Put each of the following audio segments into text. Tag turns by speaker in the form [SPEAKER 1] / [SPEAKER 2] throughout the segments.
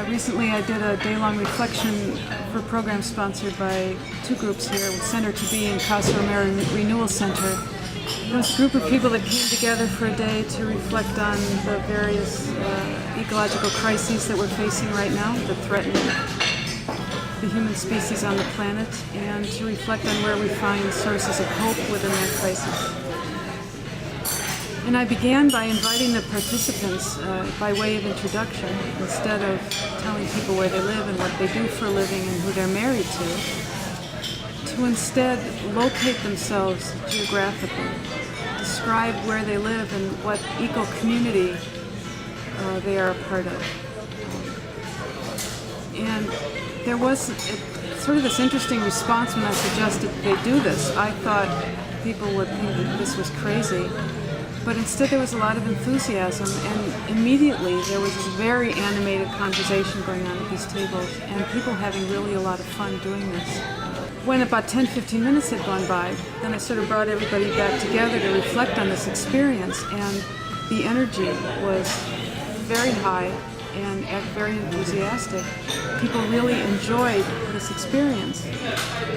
[SPEAKER 1] Recently I did a day-long reflection for a program sponsored by two groups here with Center to Be and Casa Romero Renewal Center. It was a group of people that came together for a day to reflect on the various ecological crises that we're facing right now that threaten the human species on the planet, and to reflect on where we find sources of hope within that crisis. And I began by inviting the participants by way of introduction, instead of telling people where they live and what they do for a living and who they're married to instead locate themselves geographically, describe where they live and what eco-community they are a part of. And there was sort of this interesting response when I suggested they do this. I thought people would think that this was crazy. But instead there was a lot of enthusiasm, and immediately there was this very animated conversation going on at these tables, and people having really a lot of fun doing this. When about 10-15 minutes had gone by, then I sort of brought everybody back together to reflect on this experience, and the energy was very high and very enthusiastic. People really enjoyed this experience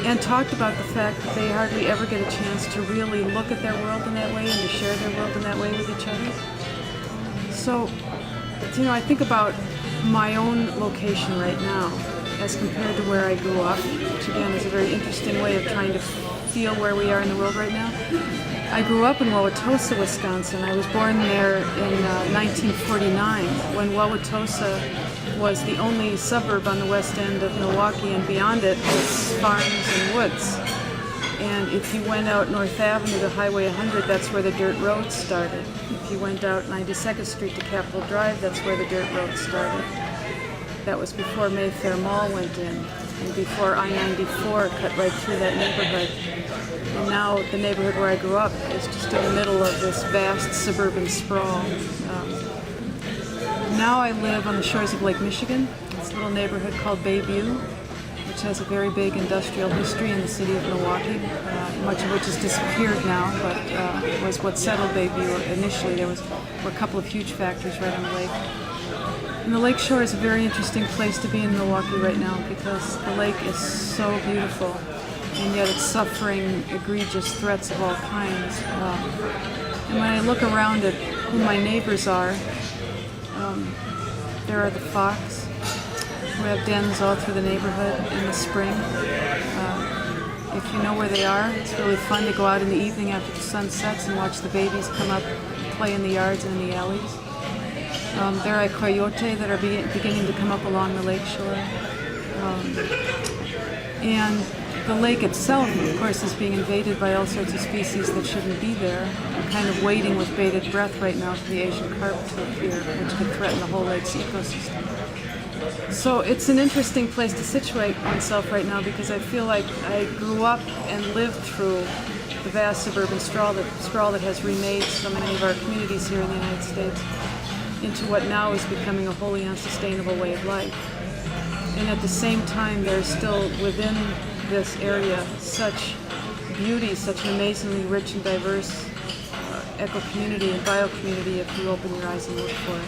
[SPEAKER 1] and talked about the fact that they hardly ever get a chance to really look at their world in that way and to share their world in that way with each other. So, I think about my own location right now as compared to where I grew up, which again is a very interesting way of trying to feel where we are in the world right now. I grew up in Wauwatosa, Wisconsin. I was born there in 1949, when Wauwatosa was the only suburb on the west end of Milwaukee, and beyond it was farms and woods. And if you went out North Avenue to Highway 100, that's where the dirt road started. If you went out 92nd Street to Capitol Drive, that's where the dirt road started. That was before Mayfair Mall went in, and before I-94 cut right through that neighborhood. And now the neighborhood where I grew up is just in the middle of this vast suburban sprawl. Now I live on the shores of Lake Michigan. It's a little neighborhood called Bayview, which has a very big industrial history in the city of Milwaukee, much of which has disappeared now, but was what settled Bayview initially. There were a couple of huge factories right on the lake. And the lake shore is a very interesting place to be in Milwaukee right now, because the lake is so beautiful, and yet it's suffering egregious threats of all kinds. And when I look around at who my neighbors are, there are the fox, who have dens all through the neighborhood in the spring. If you know where they are, it's really fun to go out in the evening after the sun sets and watch the babies come up and play in the yards and in the alleys. There are coyote that are beginning to come up along the lake shore. And the lake itself, of course, is being invaded by all sorts of species that shouldn't be there. I'm kind of waiting with bated breath right now for the Asian carp to appear, which could threaten the whole lake's ecosystem. So it's an interesting place to situate oneself right now, because I feel like I grew up and lived through the vast suburban sprawl that has remade so many of our communities here in the United States into what now is becoming a wholly unsustainable way of life. And at the same time, there's still within this area such beauty, such an amazingly rich and diverse eco-community and bio-community if you open your eyes and look for it.